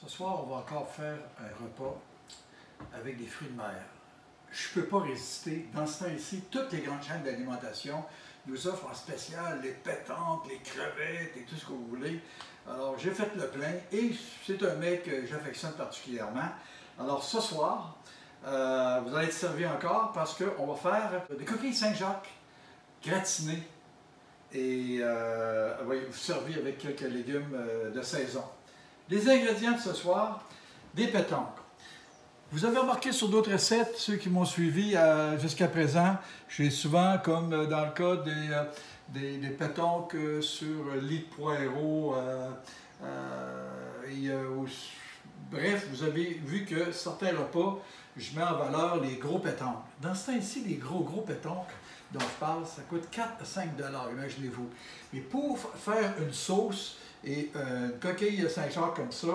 Ce soir, on va encore faire un repas avec des fruits de mer. Je ne peux pas résister. Dans ce temps-ci, toutes les grandes chaînes d'alimentation nous offrent en spécial les pétanques, les crevettes et tout ce que vous voulez. Alors, j'ai fait le plein et c'est un mets que j'affectionne particulièrement. Alors, ce soir, vous allez être servi encore parce qu'on va faire des coquilles Saint-Jacques gratinées et vous servir avec quelques légumes de saison. Les ingrédients de ce soir, des pétanques. Vous avez remarqué sur d'autres recettes, ceux qui m'ont suivi jusqu'à présent, j'ai souvent, comme dans le cas des pétanques sur lit de poireaux, bref, vous avez vu que certains repas, je mets en valeur les gros pétanques. Dans ce temps-ci, les gros pétanques dont je parle, ça coûte 4 à 5 $, imaginez-vous. Mais pour faire une sauce et une coquille Saint-Jacques comme ça,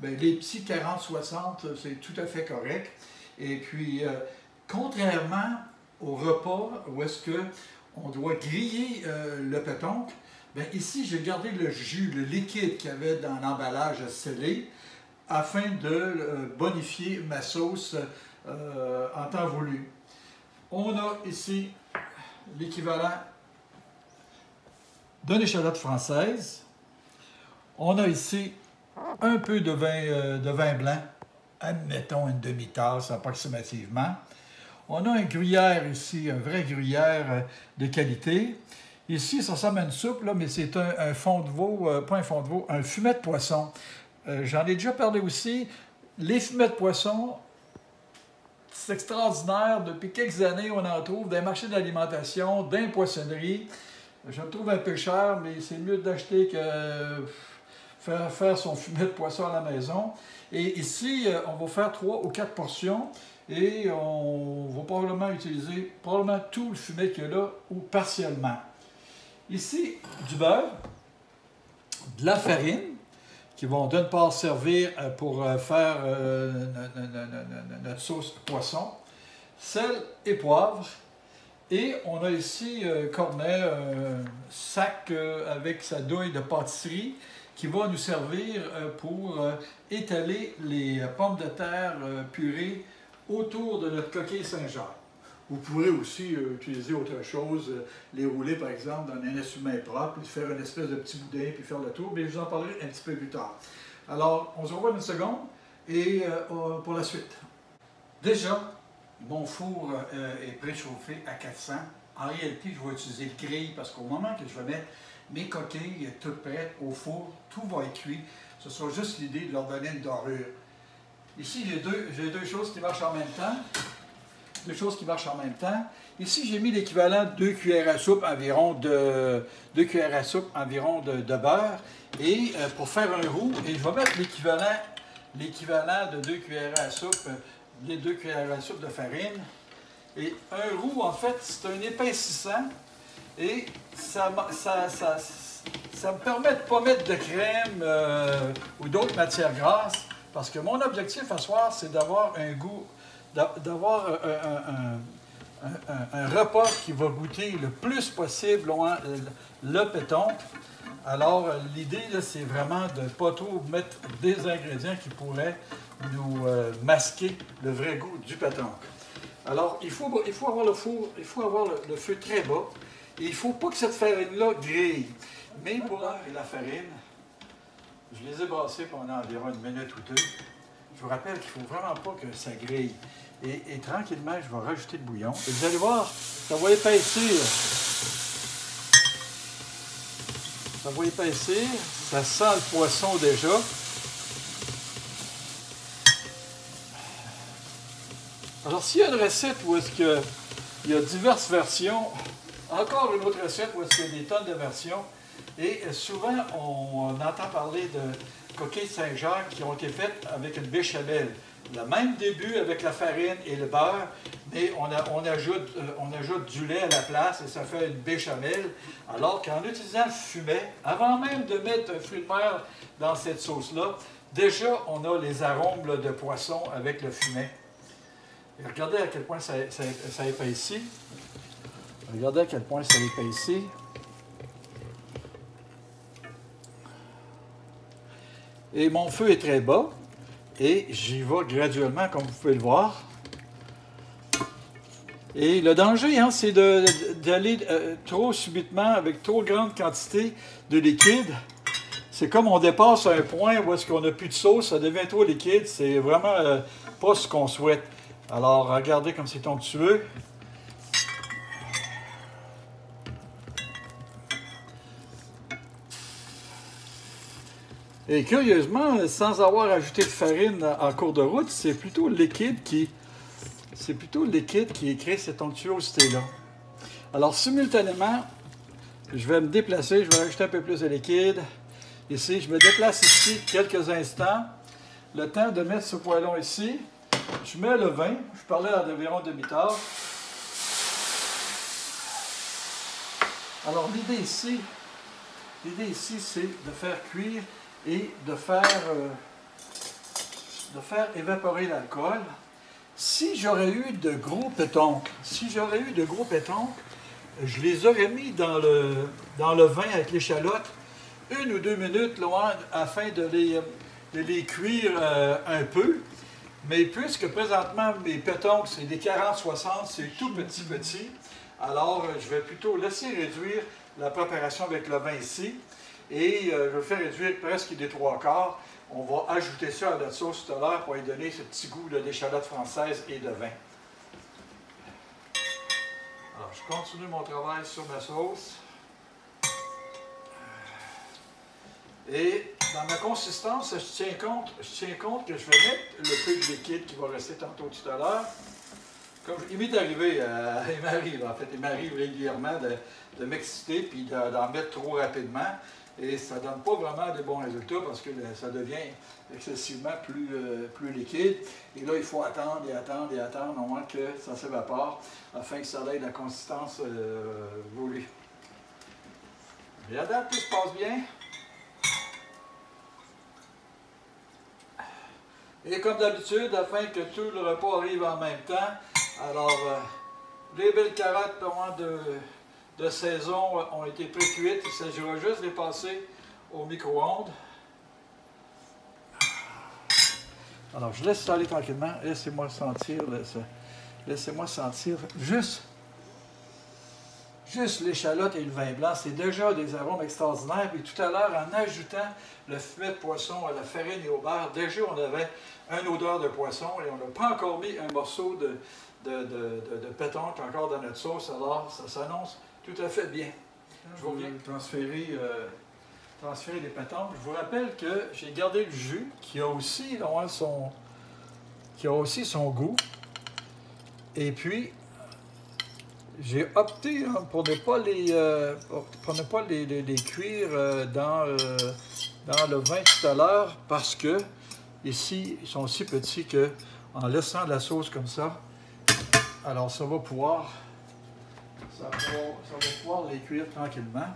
bien, les petits 40-60, c'est tout à fait correct. Et puis, contrairement au repas où est-ce qu'on doit griller le pétanque, bien, ici, j'ai gardé le jus, le liquide qu'il y avait dans l'emballage scellé afin de bonifier ma sauce en temps voulu. On a ici l'équivalent d'une échalote française. On a ici un peu de vin blanc, admettons une demi-tasse approximativement. On a un gruyère ici, un vrai gruyère de qualité. Ici, ça ressemble à une soupe, là, mais c'est un fond de veau, pas un fond de veau, un fumet de poisson. J'en ai déjà parlé aussi. Les fumets de poisson, c'est extraordinaire. Depuis quelques années, on en trouve dans les marchés d'alimentation, dans les poissonneries. Je le trouve un peu cher, mais c'est mieux d'acheter que faire son fumet de poisson à la maison. Et ici, on va faire 3 ou 4 portions et on va probablement utiliser tout le fumet qu'il y a là ou partiellement. Ici, du beurre, de la farine qui vont d'une part servir pour faire notre sauce poisson, sel et poivre. Et on a ici Cornet, un sac avec sa douille de pâtisserie qui va nous servir pour étaler les pommes de terre purées autour de notre coquille Saint-Jacques. Vous pourrez aussi utiliser autre chose, les rouler par exemple dans un essuie-mains propre, puis faire une espèce de petit boudin, puis faire le tour, mais je vous en parlerai un petit peu plus tard. Alors, on se revoit une seconde et pour la suite. Déjà, mon four est préchauffé à 400. En réalité, je vais utiliser le grill parce qu'au moment que je vais mettre mes coquilles toutes prêtes au four, tout va être cuit. Ce sera juste l'idée de leur donner une dorure. Ici, j'ai deux choses qui marchent en même temps. Ici, j'ai mis l'équivalent de 2 cuillères à soupe environ de beurre. Et pour faire un roux, et je vais mettre l'équivalent de 2 cuillères à soupe, les 2 cuillères à soupe de farine. Et un roux, en fait, c'est un épaississant. Et ça me permet de ne pas mettre de crème ou d'autres matières grasses. Parce que mon objectif à soir, c'est d'avoir un goût, d'avoir un repas qui va goûter le plus possible le pétanque. Alors, l'idée, c'est vraiment de ne pas trop mettre des ingrédients qui pourraient nous masquer le vrai goût du pétanque. Alors, il faut avoir le four, il faut avoir le feu très bas. Et il ne faut pas que cette farine-là grille. Mais pour la farine, je les ai brassés pendant environ 1 minute ou 2. Je vous rappelle qu'il ne faut vraiment pas que ça grille. Et tranquillement, je vais rajouter le bouillon. Et vous allez voir, ça va épaissir. Ça va épaissir. Ça sent le poisson déjà. Alors, s'il y a une recette où est-ce qu'il y a diverses versions, encore une autre recette où est-ce qu'il y a des tonnes de versions, et souvent, on entend parler de coquilles Saint-Jacques qui ont été faites avec une béchamel. Le même début avec la farine et le beurre, mais on ajoute du lait à la place et ça fait une béchamel. Alors qu'en utilisant le fumet, avant même de mettre un fruit de mer dans cette sauce-là, déjà, on a les arômes là, de poisson avec le fumet. Et regardez à quel point ça épaissit. Regardez à quel point ça épaissit. Et mon feu est très bas. Et j'y vais graduellement, comme vous pouvez le voir. Et le danger, hein, c'est d'aller trop subitement avec trop grande quantité de liquide. C'est comme on dépasse un point où est-ce qu'on n'a plus de sauce, ça devient trop liquide. C'est vraiment pas ce qu'on souhaite. Alors, regardez comme c'est onctueux. Et curieusement, sans avoir ajouté de farine en cours de route, c'est plutôt le liquide qui crée cette onctuosité-là. Alors, simultanément, je vais me déplacer, je vais rajouter un peu plus de liquide. Ici, je me déplace ici quelques instants. Le temps de mettre ce poêlon ici. Je mets le vin. Je parlais à environ demi-tasse. Alors, l'idée ici, c'est de faire cuire et de faire évaporer l'alcool. Si j'aurais eu de gros pétoncles, je les aurais mis dans le vin avec l'échalote 1 ou 2 minutes loin, afin de les cuire un peu. Mais puisque présentement mes pétoncles, c'est des 40-60, c'est tout petit, alors je vais plutôt laisser réduire la préparation avec le vin ici. Et je vais le faire réduire presque des 3/4. On va ajouter ça à notre sauce tout à l'heure pour lui donner ce petit goût d'échalote française et de vin. Alors, je continue mon travail sur ma sauce. Et dans ma consistance, je tiens compte que je vais mettre le peu de liquide qui va rester tantôt tout à l'heure. Il m'est arrivé, il m'arrive régulièrement de m'exciter puis d'en mettre trop rapidement. Et ça ne donne pas vraiment de bons résultats parce que ça devient excessivement plus liquide. Et là, il faut attendre au moins que ça s'évapore afin que ça ait la consistance voulue. Et à date, tout se passe bien. Et comme d'habitude, afin que tout le repas arrive en même temps, alors les belles carottes de saison ont été pré-cuites. Il s'agira juste de les passer au micro-ondes. Alors, je laisse ça aller tranquillement. Laissez-moi sentir juste l'échalote et le vin blanc. C'est déjà des arômes extraordinaires. Et tout à l'heure, en ajoutant le fumet de poisson à la farine et au beurre, déjà on avait une odeur de poisson et on n'a pas encore mis un morceau de pétoncle encore dans notre sauce. Alors, ça s'annonce tout à fait bien. Je vais transférer les pétoncles. Je vous rappelle que j'ai gardé le jus qui a aussi son goût. Et puis, j'ai opté pour ne pas les cuire dans le vin tout à l'heure parce que ici, ils sont si petits que en laissant la sauce comme ça, alors ça va pouvoir les cuire tranquillement.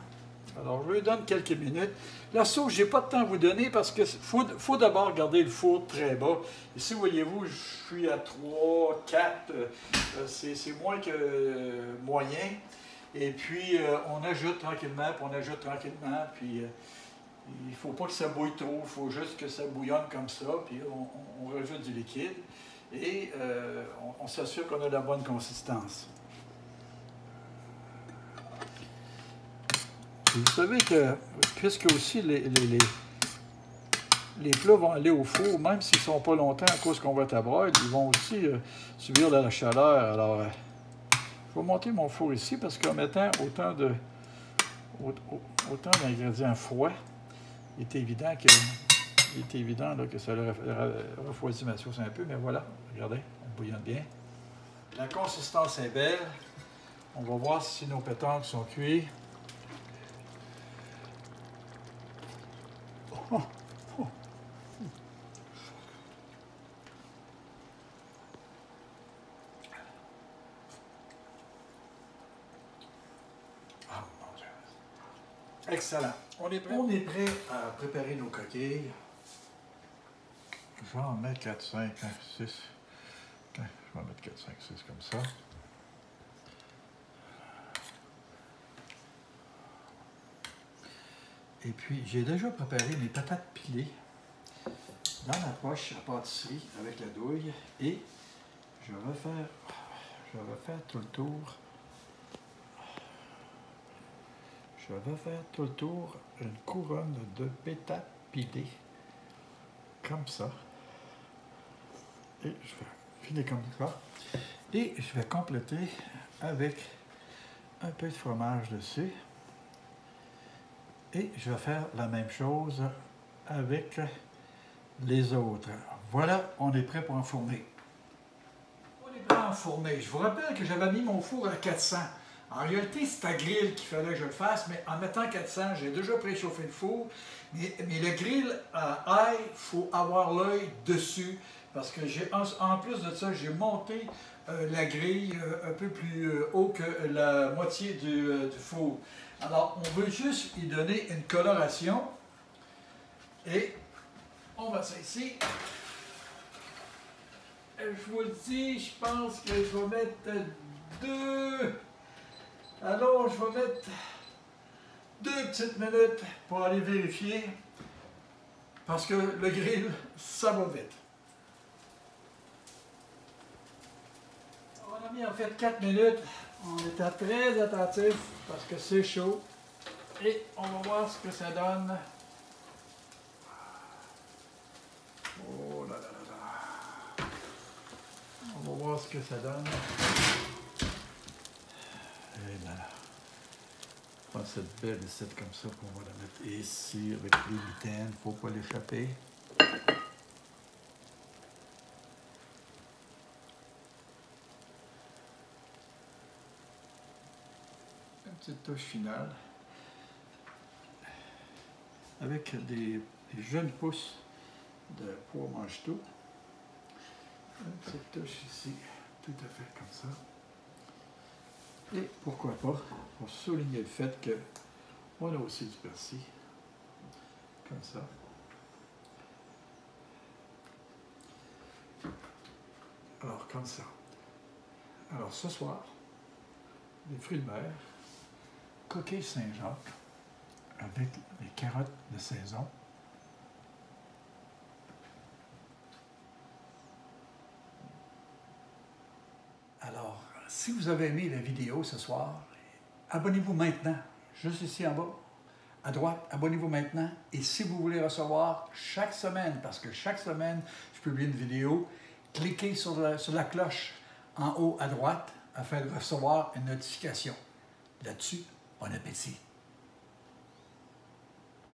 Alors, je lui donne quelques minutes. La sauce, je n'ai pas de temps à vous donner parce qu'il faut d'abord garder le four très bas. Ici, voyez-vous, je suis à 3, 4, c'est moins que moyen. Et puis, on ajoute tranquillement, puis il ne faut pas que ça bouille trop, il faut juste que ça bouillonne comme ça, puis on rajoute du liquide et on s'assure qu'on a la bonne consistance. Vous savez que, puisque aussi les plats vont aller au four, même s'ils ne sont pas longtemps à cause qu'on va être à broil, ils vont aussi subir de la chaleur. Alors, je vais monter mon four ici parce qu'en mettant autant d'ingrédients froids, il est évident que ça refroidit ma sauce un peu, mais voilà, regardez, on bouillonne bien. La consistance est belle. On va voir si nos pétoncles sont cuits. Excellent. On est prêt à préparer nos coquilles. Je vais en mettre 4, 5, 6. Je vais en mettre 4, 5, 6 comme ça. Et puis, j'ai déjà préparé mes patates pilées. dans la poche à pâtisserie avec la douille et je vais faire tout le tour. Je vais faire tout le tour une couronne de pétales pilés, comme ça. Et je vais filer comme ça. Et je vais compléter avec un peu de fromage dessus. Et je vais faire la même chose avec les autres. Voilà, on est prêt pour enfourner. On est prêt à enfourner. Je vous rappelle que j'avais mis mon four à 400. En réalité, c'est à grill qu'il fallait que je le fasse, mais en mettant 400, j'ai déjà préchauffé le four. Mais le grill à ail, il faut avoir l'œil dessus, parce que en plus de ça, j'ai monté la grille un peu plus haut que la moitié du four. Alors, on veut juste y donner une coloration. Et on va ça ici. Je vous le dis, je pense que je vais mettre 2. Alors, je vais mettre 2 petites minutes pour aller vérifier. Parce que le grill, ça va vite. On a mis en fait 4 minutes. On était très attentif parce que c'est chaud. Et on va voir ce que ça donne. Oh là là là là. On va voir ce que ça donne. Et là. On prend cette belle recette comme ça qu'on va la mettre ici avec les mitaines. Il ne faut pas l'échapper. Une petite touche finale. Avec des jeunes pousses de pois mange-tout. Une petite touche ici, tout à fait comme ça. Et pourquoi pas, pour souligner le fait qu'on a aussi du persil, comme ça. Alors, comme ça. Alors, ce soir, des fruits de mer, coquilles Saint-Jacques, avec les carottes de saison. Alors, si vous avez aimé la vidéo ce soir, abonnez-vous maintenant, juste ici en bas, à droite, abonnez-vous maintenant. Et si vous voulez recevoir chaque semaine, parce que chaque semaine, je publie une vidéo, cliquez sur la cloche en haut à droite afin de recevoir une notification. Là-dessus, bon appétit!